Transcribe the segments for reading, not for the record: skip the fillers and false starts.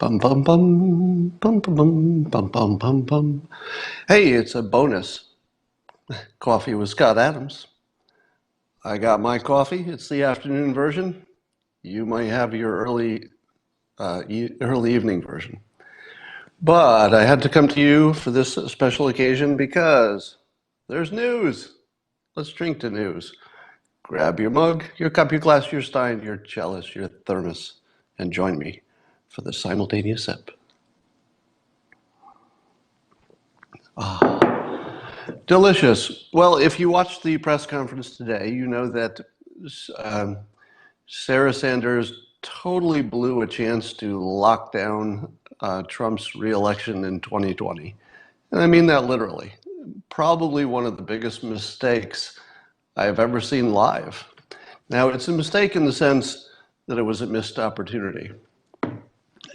Bum bum bum bum bum bum bum bum bum bum. Hey, it's a bonus. Coffee with Scott Adams. I got my coffee. It's the afternoon version. You might have your early evening version. But I had to come to you for this special occasion because there's news. Let's drink to news. Grab your mug, your cup, your glass, your stein, your chalice, your thermos, and join me for the simultaneous sip. Delicious. Well, if you watched the press conference today, you know that um, Sarah Sanders totally blew a chance to lock down Trump's reelection in 2020. And I mean that literally. Probably one of the biggest mistakes I've ever seen live. Now, it's a mistake in the sense that it was a missed opportunity.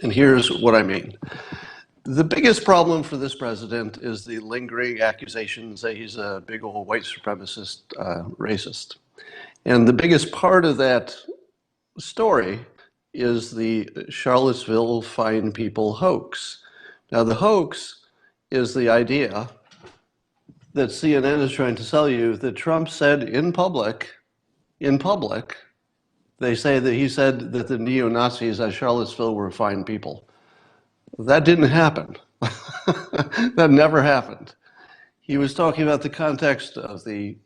And here's what I mean. The biggest problem for this president is the lingering accusations that he's a big old white supremacist racist. And the biggest part of that story is the Charlottesville fine people hoax. Now, the hoax is the idea that CNN is trying to sell you that Trump said in public, they say that he said that the neo-Nazis at Charlottesville were fine people. That didn't happen. That never happened. He was talking about the context of the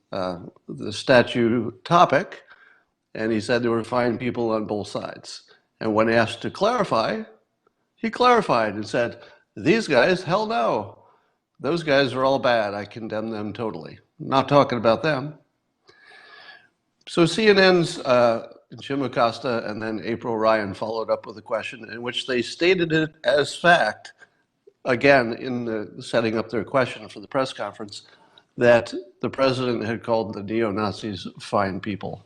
statue topic, and he said there were fine people on both sides. And when asked to clarify, he clarified and said, these guys, hell no. Those guys are all bad. I condemn them totally. I'm not talking about them. So CNN's Jim Acosta and then April Ryan followed up with a question in which they stated it as fact, again, in the setting up their question for the press conference, that the president had called the neo-Nazis fine people.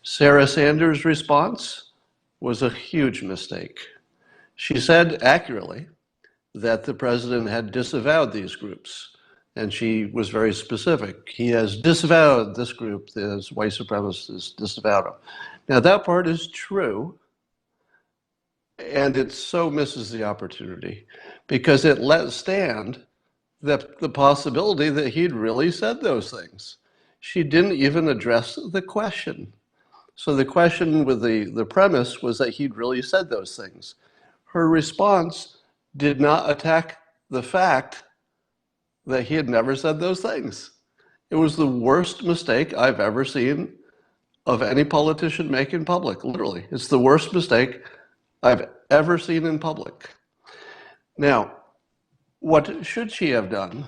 Sarah Sanders' response was a huge mistake. She said accurately that the president had disavowed these groups. And she was very specific. He has disavowed this group, this white supremacists disavowed him. Now that part is true, and it so misses the opportunity because it let stand the possibility that he'd really said those things. She didn't even address the question. So the question with the premise was that he'd really said those things. Her response did not attack the fact that he had never said those things. It was the worst mistake I've ever seen of any politician make in public, literally. It's the worst mistake I've ever seen in public. Now, what should she have done?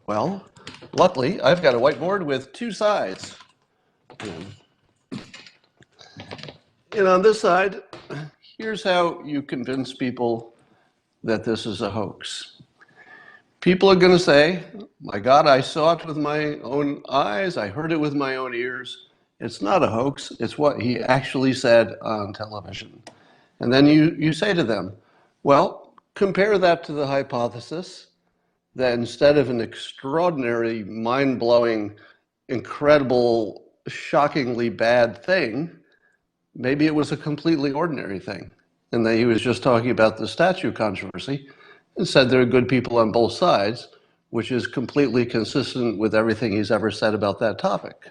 Well, luckily, I've got a whiteboard with two sides. And on this side, here's how you convince people that this is a hoax. People are going to say, my God, I saw it with my own eyes. I heard it with my own ears. It's not a hoax. It's what he actually said on television. And then you say to them, well, compare that to the hypothesis that instead of an extraordinary, mind-blowing, incredible, shockingly bad thing, maybe it was a completely ordinary thing. And that he was just talking about the statue controversy and said there are good people on both sides, which is completely consistent with everything he's ever said about that topic.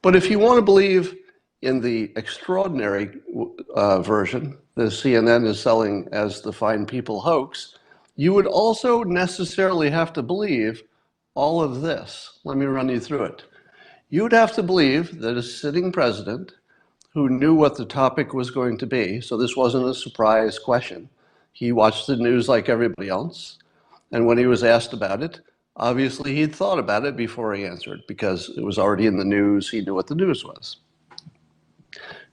But if you want to believe in the extraordinary version that CNN is selling as the fine people hoax, you would also necessarily have to believe all of this. Let me run you through it. You would have to believe that a sitting president who knew what the topic was going to be, so this wasn't a surprise question. He watched the news like everybody else, and when he was asked about it, obviously he'd thought about it before he answered because it was already in the news, he knew what the news was.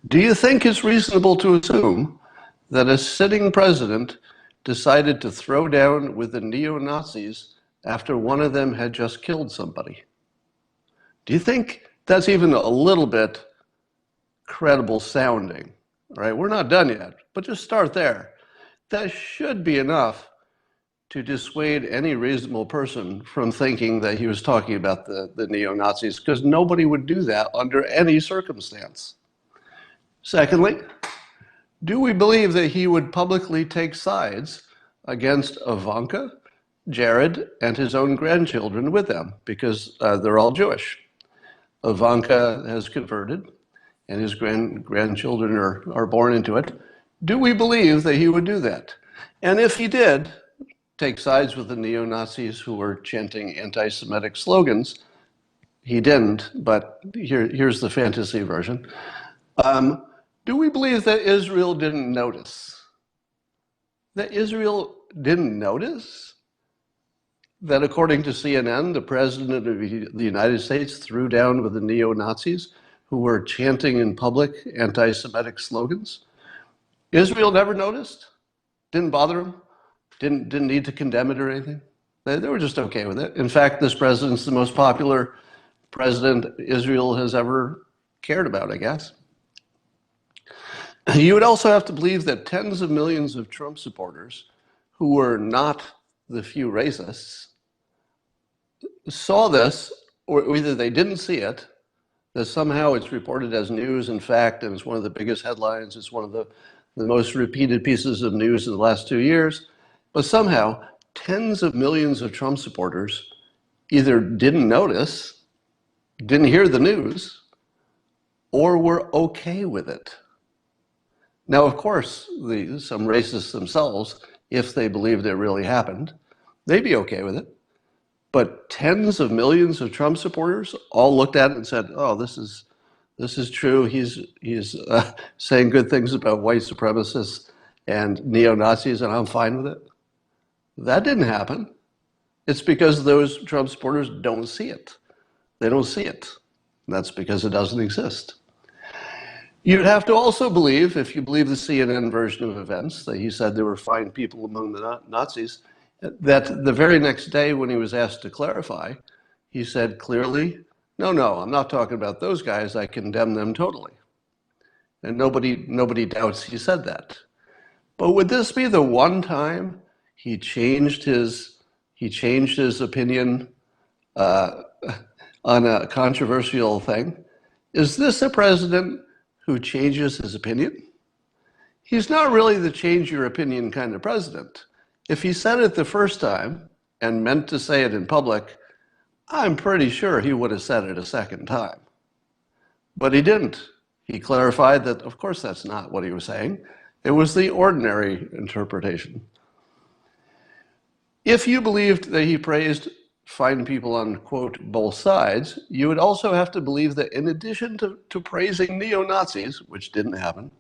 Do you think it's reasonable to assume that a sitting president decided to throw down with the neo-Nazis after one of them had just killed somebody? Do you think that's even a little bit credible sounding? All right, we're not done yet, but just start there. That should be enough to dissuade any reasonable person from thinking that he was talking about the neo-Nazis, because nobody would do that under any circumstance. Secondly, Do we believe that he would publicly take sides against Ivanka, Jared, and his own grandchildren with them, because they're all Jewish? Ivanka has converted, and his grandchildren are born into it. Do we believe that he would do that? And if he did take sides with the neo-Nazis who were chanting anti-Semitic slogans, he didn't, but here's the fantasy version. Do we believe that Israel didn't notice? That Israel didn't notice that, according to CNN, the president of the United States threw down with the neo-Nazis who were chanting in public anti-Semitic slogans? Israel never noticed? Didn't bother them? Didn't need to condemn it or anything? They were just okay with it. In fact, this president's the most popular president Israel has ever cared about, I guess. You would also have to believe that tens of millions of Trump supporters who were not the few racists saw this, or either they didn't see it, that somehow it's reported as news and fact, and it's one of the biggest headlines, it's one of the most repeated pieces of news in the last 2 years, but somehow tens of millions of Trump supporters either didn't notice, didn't hear the news, or were okay with it. Now, of course, some racists themselves, if they believed it really happened, they'd be okay with it. But tens of millions of Trump supporters all looked at it and said, "Oh, this is true. He's saying good things about white supremacists and neo-Nazis, and I'm fine with it." That didn't happen. It's because those Trump supporters don't see it. They don't see it. That's because it doesn't exist. You'd have to also believe, if you believe the CNN version of events, that he said there were fine people among the Nazis, that the very next day when he was asked to clarify, he said clearly, no, I'm not talking about those guys, I condemn them totally. And nobody doubts he said that. But would this be the one time he changed his opinion on a controversial thing? Is this a president who changes his opinion? He's not really the change your opinion kind of president. If he said it the first time and meant to say it in public, I'm pretty sure he would have said it a second time. But he didn't. He clarified that, of course, that's not what he was saying. It was the ordinary interpretation. If you believed that he praised fine people on, quote, both sides, you would also have to believe that in addition to praising neo-Nazis, which didn't happen,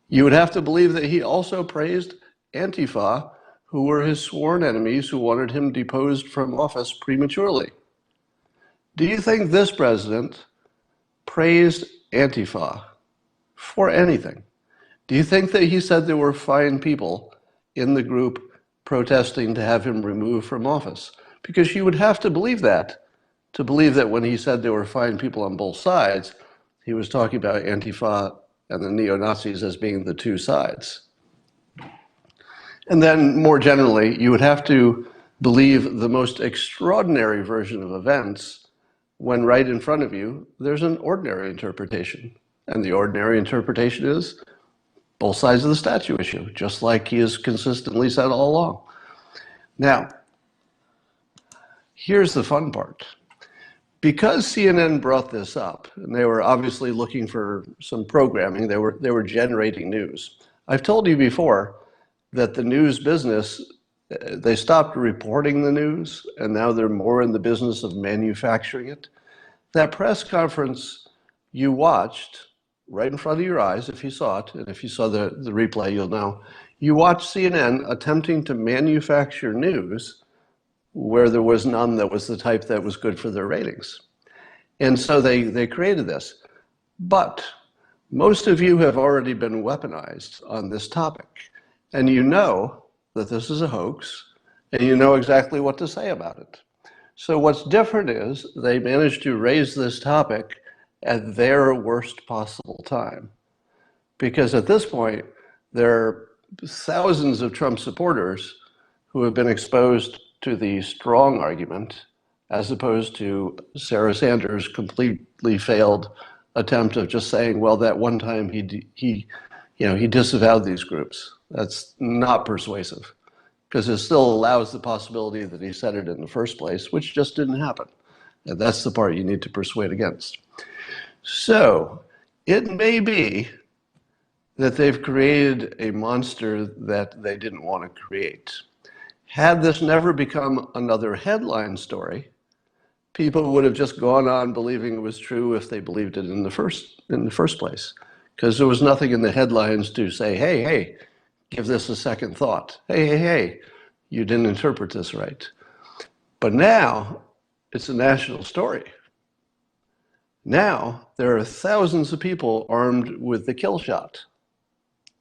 you would have to believe that he also praised Antifa, who were his sworn enemies who wanted him deposed from office prematurely. Do you think this president praised Antifa for anything? Do you think that he said there were fine people in the group protesting to have him removed from office? Because you would have to believe that when he said there were fine people on both sides, he was talking about Antifa and the neo-Nazis as being the two sides. And then more generally, you would have to believe the most extraordinary version of events when right in front of you, there's an ordinary interpretation. And the ordinary interpretation is both sides of the statue issue, just like he has consistently said all along. Now, here's the fun part. Because CNN brought this up, and they were obviously looking for some programming, they were generating news. I've told you before that the news business, they stopped reporting the news, and now they're more in the business of manufacturing it. That press conference you watched right in front of your eyes, if you saw it, and if you saw the replay, you'll know, you watched CNN attempting to manufacture news where there was none that was the type that was good for their ratings. And so they created this. But most of you have already been weaponized on this topic. And you know that this is a hoax, and you know exactly what to say about it. So what's different is they managed to raise this topic at their worst possible time. Because at this point, there are thousands of Trump supporters who have been exposed to the strong argument, as opposed to Sarah Sanders' completely failed attempt of just saying, well, that one time he he disavowed these groups. That's not persuasive, because it still allows the possibility that he said it in the first place, which just didn't happen. And that's the part you need to persuade against. So it may be that they've created a monster that they didn't want to create. Had this never become another headline story, people would have just gone on believing it was true if they believed it in the first place, because there was nothing in the headlines to say, hey, hey, give this a second thought. Hey, hey, hey, you didn't interpret this right. But now it's a national story. Now there are thousands of people armed with the kill shot.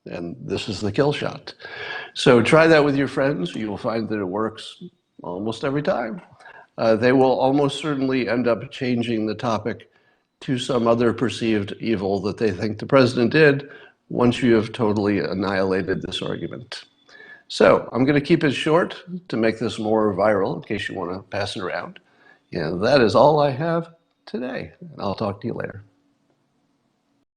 And this is the kill shot. So try that with your friends. You will find that it works almost every time. They will almost certainly end up changing the topic to some other perceived evil that they think the president did once you have totally annihilated this argument. So I'm going to keep it short to make this more viral in case you want to pass it around. And that is all I have today. And I'll talk to you later.